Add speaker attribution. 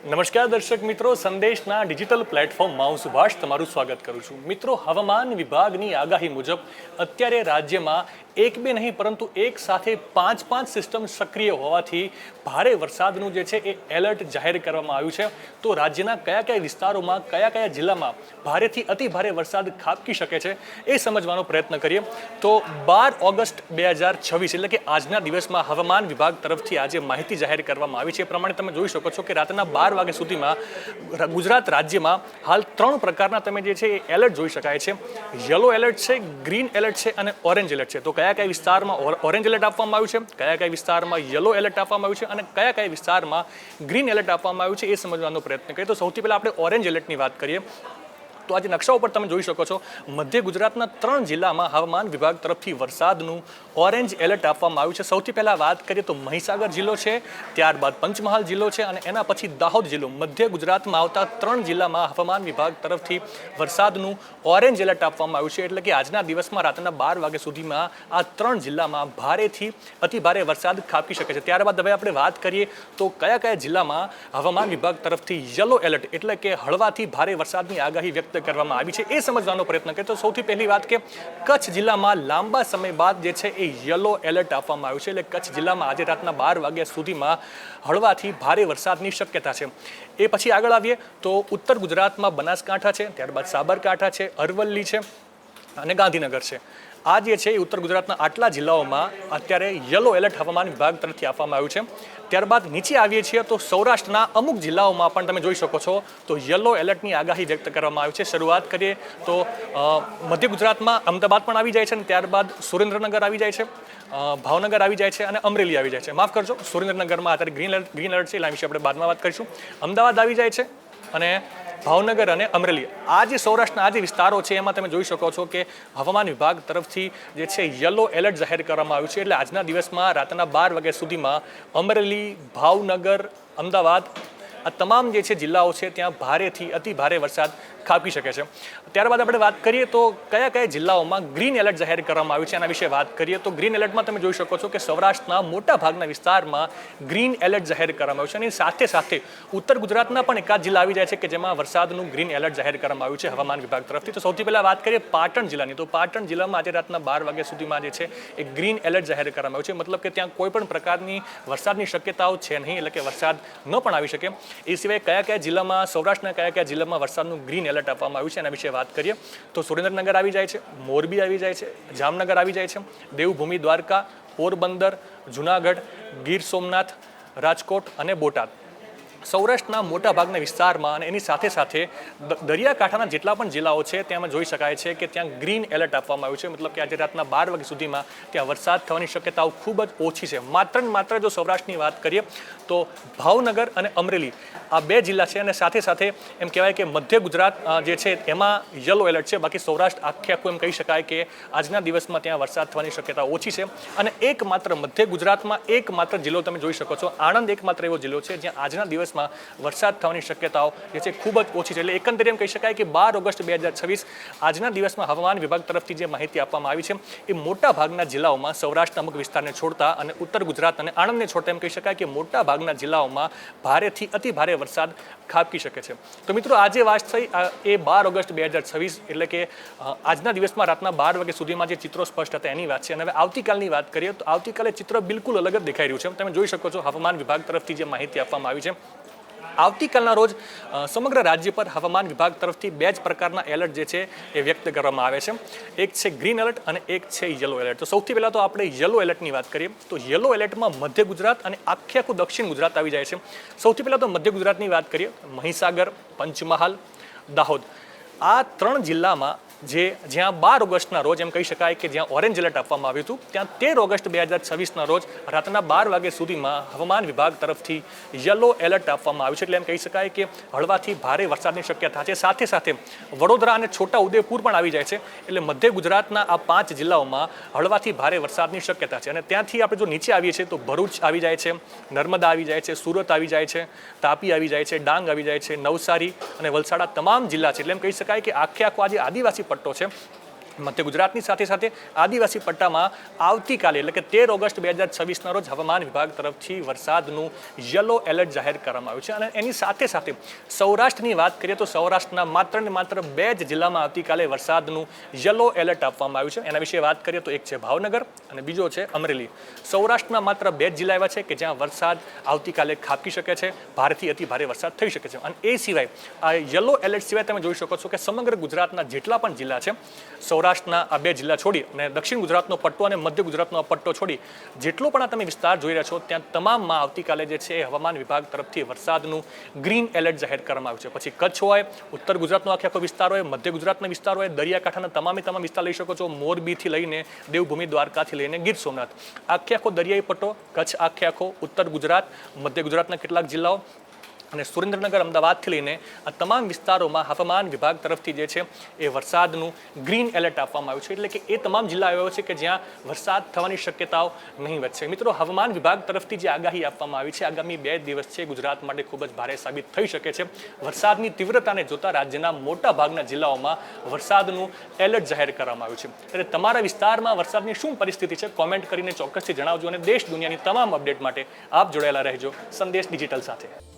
Speaker 1: નમસ્કાર દર્શક મિત્રો, સંદેશના ડિજિટલ પ્લેટફોર્મમાં હું સુભાષ તમારું સ્વાગત કરું છું. મિત્રો, હવામાન વિભાગની આગાહી મુજબ અત્યારે રાજ્યમાં એક બે નહીં પરંતુ એક સાથે પાંચ સિસ્ટમ સક્રિય હોવાથી ભારે વરસાદનું જે છે એ એલર્ટ જાહેર કરવામાં આવ્યું છે. તો રાજ્યના કયા વિસ્તારોમાં કયા જિલ્લામાં ભારેથી અતિ ભારે વરસાદ ખાબકી શકે છે એ સમજવાનો પ્રયત્ન કરીએ. તો 12 ઓગસ્ટ 2026 એટલે કે આજના દિવસમાં હવામાન વિભાગ તરફથી આજે માહિતી જાહેર કરવામાં આવી છે. એ પ્રમાણે તમે જોઈ શકો છો કે રાતના 12 વાગ્યા સુધીમાં ગુજરાત રાજ્યમાં હાલ 3 પ્રકારના તમે જે છે એ એલર્ટ જોઈ શકાય છે. યલો એલર્ટ છે, ગ્રીન એલર્ટ છે અને ઓરેન્જ એલર્ટ છે. તો કયા વિસ્તારમાં ઓરેન્જ એલર્ટ આપવામાં આવ્યું છે, કયા વિસ્તારમાં યલો એલર્ટ આપવામાં આવ્યું છે અને કયા વિસ્તારમાં ગ્રીન એલર્ટ આપવામાં આવ્યું છે એ સમજવાનો પ્રયત્ન કરીએ. તો સૌથી પહેલા આપણે ઓરેન્જ એલર્ટની વાત કરીએ. તો આજે નકશા ઉપર તમે જોઈ શકો છો મધ્ય ગુજરાતના 3 જિલ્લામાં હવામાન વિભાગ તરફથી વરસાદનું ઓરેન્જ એલર્ટ આપવામાં આવ્યું છે. સૌથી પહેલાં વાત કરીએ તો મહીસાગર જિલ્લો છે, ત્યારબાદ પંચમહાલ જિલ્લો છે અને એના પછી દાહોદ જિલ્લો. મધ્ય ગુજરાતમાં આવતા 3 જિલ્લામાં હવામાન વિભાગ તરફથી વરસાદનું ઓરેન્જ એલર્ટ આપવામાં આવ્યું છે. એટલે કે આજના દિવસમાં રાતના 12 વાગ્યા સુધીમાં આ 3 જિલ્લામાં ભારેથી અતિ ભારે વરસાદ ખાબકી શકે છે. ત્યારબાદ હવે આપણે વાત કરીએ તો કયા જિલ્લામાં હવામાન વિભાગ તરફથી યલો એલર્ટ એટલે કે હળવાથી ભારે વરસાદની આગાહી વ્યક્ત કરવામાં આવી છે એ સમજવાનો પ્રયત્ન કરીએ. તો સૌથી પહેલી વાત કે કચ્છ જિલ્લામાં લાંબા સમય બાદ જે છે એ યલો એલર્ટ આપવામાં આવ્યું છે. એટલે કચ્છ જિલ્લામાં આજે રાતના 12 વાગ્યા સુધીમાં હળવાથી ભારે વરસાદની શક્યતા છે. એ પછી આગળ આવીએ તો ઉત્તર ગુજરાતમાં બનાસકાંઠા છે, ત્યારબાદ સાબરકાંઠા છે, અરવલ્લી છે અને ગાંધીનગર છે. આ જે છે એ ઉત્તર ગુજરાતના આટલા જિલ્લાઓમાં અત્યારે યલો એલર્ટ હવામાન વિભાગ તરફથી આપવામાં આવ્યું છે. ત્યારબાદ નીચે આવીએ છીએ તો સૌરાષ્ટ્રના અમુક જિલ્લાઓમાં પણ તમે જોઈ શકો છો તો યલો એલર્ટની આગાહી વ્યક્ત કરવામાં આવી છે. શરૂઆત કરીએ તો મધ્ય ગુજરાતમાં અમદાવાદ પણ આવી જાય છે અને ત્યારબાદ સુરેન્દ્રનગર આવી જાય છે, ભાવનગર આવી જાય છે અને અમરેલી આવી જાય છે. માફ કરજો, સુરેન્દ્રનગરમાં અત્યારે ગ્રીન એલર્ટ છે, એના વિશે આપણે બાદમાં વાત કરીશું. અમદાવાદ આવી જાય છે અને ભાવનગર અને અમરેલી, આ જે સૌરાષ્ટ્રના આ જે વિસ્તારો છે એમાં તમે જોઈ શકો છો કે હવામાન વિભાગ તરફથી જે છે યલો એલર્ટ જાહેર કરવામાં આવ્યું છે. એટલે આજના દિવસમાં રાતના 12 વાગ્યા સુધીમાં અમરેલી, ભાવનગર, અમદાવાદ આ તમામ જે છે જિલ્લાઓ છે ત્યાં ભારેથી અતિ ભારે વરસાદ ખાબકી શકે છે. ત્યારબાદ આપણે વાત કરીએ તો કયા જિલ્લાઓમાં ગ્રીન એલર્ટ જાહેર કરવામાં આવ્યું છે એના વિશે વાત કરીએ તો ગ્રીન એલર્ટમાં તમે જોઈ શકો છો કે સૌરાષ્ટ્રના મોટા ભાગના વિસ્તારમાં ગ્રીન એલર્ટ જાહેર કરવામાં આવ્યું છે અને સાથે ઉત્તર ગુજરાતના પણ એકાદ જિલ્લા આવી જાય છે કે જેમાં વરસાદનું ગ્રીન એલર્ટ જાહેર કરવામાં આવ્યું છે હવામાન વિભાગ તરફથી. તો સૌથી પહેલાં વાત કરીએ પાટણ જિલ્લાની. તો પાટણ જિલ્લામાં આજે રાતના 12 વાગ્યા સુધીમાં જે છે એ ગ્રીન એલર્ટ જાહેર કરવામાં આવ્યું છે. મતલબ કે ત્યાં કોઈ પણ પ્રકારની વરસાદની શક્યતાઓ છે નહીં, એટલે કે વરસાદ ન પણ આવી શકે. એ સિવાય કયા જિલ્લામાં, સૌરાષ્ટ્રના કયા જિલ્લામાં વરસાદનું ગ્રીન એલર્ટ આપવામાં આવ્યું છે એના વિશે વાત કરીએ તો સુરેન્દ્રનગર આવી જાય છે, મોરબી આવી જાય છે, જામનગર આવી જાય છે, દેવભૂમિ દ્વારકા, પોરબંદર, જુનાગઢ, ગીર સોમનાથ, રાજકોટ અને બોટાદ. સૌરાષ્ટ્રના મોટા ભાગના વિસ્તારમાં અને એની સાથે દરિયાકાંઠાના જેટલા પણ જિલ્લાઓ છે તેમાં જોઈ શકાય છે કે ત્યાં ગ્રીન એલર્ટ આપવામાં આવ્યું છે. મતલબ કે આજે રાતના 12 વાગ્યા સુધીમાં ત્યાં વરસાદ થવાની શક્યતાઓ ખૂબ જ ઓછી છે. માત્ર જો સૌરાષ્ટ્રની વાત કરીએ તો ભાવનગર અને અમરેલી આ 2 જિલ્લા છે અને સાથે એમ કહેવાય કે મધ્ય ગુજરાત જે છે એમાં યલો એલર્ટ છે. બાકી સૌરાષ્ટ્ર આખું એમ કહી શકાય કે આજના દિવસમાં ત્યાં વરસાદ થવાની શક્યતા ઓછી છે. અને એકમાત્ર મધ્ય ગુજરાતમાં એકમાત્ર જિલ્લો તમે જોઈ શકો છો, આણંદ એકમાત્ર એવો જિલ્લો છે જ્યાં આજના દિવસમાં વરસાદ થવાની શક્યતાઓ જે છે ખૂબ જ ઓછી છે. એટલે એકંદરે એમ કહી શકાય કે 12 ઓગસ્ટ 2026 આજના દિવસમાં હવામાન વિભાગ તરફથી જે માહિતી આપવામાં આવી છે એ મોટા ભાગના જિલ્લાઓમાં, સૌરાષ્ટ્રના અમુક વિસ્તારને છોડતા અને ઉત્તર ગુજરાત અને આણંદને છોડતા એમ કહી શકાય કે મોટા ભાગના જિલ્લાઓમાં ભારેથી અતિ ભારે વરસાદ ખાબકી શકે છે. તો મિત્રો આજે વાત થઈ એ 12 ઓગસ્ટ 2026 એટલે કે આજના દિવસમાં રાતના 12 વાગ્યા સુધીમાં જે ચિત્રો સ્પષ્ટ હતા એની વાત છે. અને હવે આવતીકાલની વાત કરીએ તો આવતીકાલે ચિત્ર બિલકુલ અલગ જ દેખાઈ રહ્યું છે. તમે જોઈ શકો છો હવામાન વિભાગ તરફથી જે માહિતી આપવામાં આવી છે. આવતીકાલના રોજ સમગ્ર રાજ્ય પર હવામાન વિભાગ તરફથી 2 જ પ્રકારના એલર્ટ જે છે એ વ્યક્ત કરવામાં આવે છે. એક છે ગ્રીન એલર્ટ અને એક છે યલો એલર્ટ. તો સૌથી પહેલાં તો આપણે યલો એલર્ટની વાત કરીએ તો યલો એલર્ટમાં મધ્ય ગુજરાત અને આખું દક્ષિણ ગુજરાત આવી જાય છે. સૌથી પહેલાં તો મધ્ય ગુજરાતની વાત કરીએ, મહીસાગર, પંચમહાલ, દાહોદ આ 3 જિલ્લામાં જ્યાં 12 ઓગસ્ટના રોજ એમ કહી શકાય કે જ્યાં ઓરેન્જ એલર્ટ આપવામાં આવ્યું હતું ત્યાં 13 ઓગસ્ટ 2026ના રોજ રાતના 12 વાગ્યા સુધીમાં હવામાન વિભાગ તરફથી યલો એલર્ટ આપવામાં આવ્યું છે. એટલે એમ કહી શકાય કે હળવાથી ભારે વરસાદની શક્યતા છે. સાથે વડોદરા અને છોટા ઉદેપુર પણ આવી જાય છે. એટલે મધ્ય ગુજરાતના આ 5 જિલ્લાઓમાં હળવાથી ભારે વરસાદની શક્યતા છે. અને ત્યાંથી આપણે જો નીચે આવીએ છીએ તો ભરૂચ આવી જાય છે, નર્મદા આવી જાય છે, સુરત આવી જાય છે, તાપી આવી જાય છે, ડાંગ આવી જાય છે, નવસારી અને વલસાડ તમામ જિલ્લા છે. એટલે એમ કહી શકાય કે આખો આજે આદિવાસી પટ્ટો છે મધ્ય ગુજરાતની સાથે સાથે આદિવાસી પટ્ટામાં આવતીકાલે એટલે કે 13 ઓગસ્ટ 2026ના રોજ હવામાન વિભાગ તરફથી વરસાદનું યલો એલર્ટ જાહેર કરવામાં આવ્યું છે. અને એની સાથે સાથે સૌરાષ્ટ્રની વાત કરીએ તો સૌરાષ્ટ્રના માત્ર ને માત્ર 2 જ જિલ્લામાં આવતીકાલે વરસાદનું યલો એલર્ટ આપવામાં આવ્યું છે. એના વિશે વાત કરીએ તો એક છે ભાવનગર અને બીજો છે અમરેલી. સૌરાષ્ટ્રમાં માત્ર 2 જ જિલ્લા એવા છે કે જ્યાં વરસાદ આવતીકાલે ખાબકી શકે છે, ભારેથી અતિ ભારે વરસાદ થઈ શકે છે. અને એ સિવાય આ યલો એલર્ટ સિવાય તમે જોઈ શકો છો કે સમગ્ર ગુજરાતના જેટલા પણ જિલ્લા છે, સૌરાષ્ટ્રના આ 2 જિલ્લા છોડી અને દક્ષિણ ગુજરાતનો પટ્ટો અને મધ્ય ગુજરાતનો પટ્ટો છોડી જેટલો પણ આ તમે વિસ્તાર જોઈ રહ્યા છો ત્યાં તમામમાં આવતીકાલે જે છે હવામાન વિભાગ તરફથી વરસાદનું ગ્રીન એલર્ટ જાહેર કરવામાં આવ્યું છે. પછી કચ્છ હોય, ઉત્તર ગુજરાતનો આખો વિસ્તાર હોય, મધ્ય ગુજરાતના વિસ્તાર હોય, દરિયાકાંઠાના તમામ વિસ્તાર લઈ શકો છો, મોરબીથી લઈને દેવભૂમિ દ્વારકાથી લઈને ગીર સોમનાથ, આખો દરિયાઈ પટ્ટો, કચ્છ આખો, ઉત્તર ગુજરાત, મધ્ય ગુજરાતના કેટલાક જિલ્લાઓ અને સુરેન્દ્રનગર, અમદાવાદથી લઈને આ તમામ વિસ્તારોમાં હવામાન વિભાગ તરફથી જે છે એ વરસાદનું ગ્રીન એલર્ટ આપવામાં આવ્યું છે. એટલે કે એ તમામ જિલ્લા એવા છે કે જ્યાં વરસાદ થવાની શક્યતાઓ નહીવત છે. મિત્રો, હવામાન વિભાગ તરફથી જે આગાહી આપવામાં આવી છે આગામી 2 દિવસ છે ગુજરાત માટે ખૂબ જ ભારે સાબિત થઈ શકે છે. વરસાદની તીવ્રતાને જોતા રાજ્યના મોટા ભાગના જિલ્લાઓમાં વરસાદનું એલર્ટ જાહેર કરવામાં આવ્યું છે. એટલે તમારા વિસ્તારમાં વરસાદની શું પરિસ્થિતિ છે કોમેન્ટ કરીને ચોક્કસથી જણાવજો અને દેશ દુનિયાની તમામ અપડેટ માટે આપ જોડાયેલા રહેજો સંદેશ ડિજિટલ સાથે.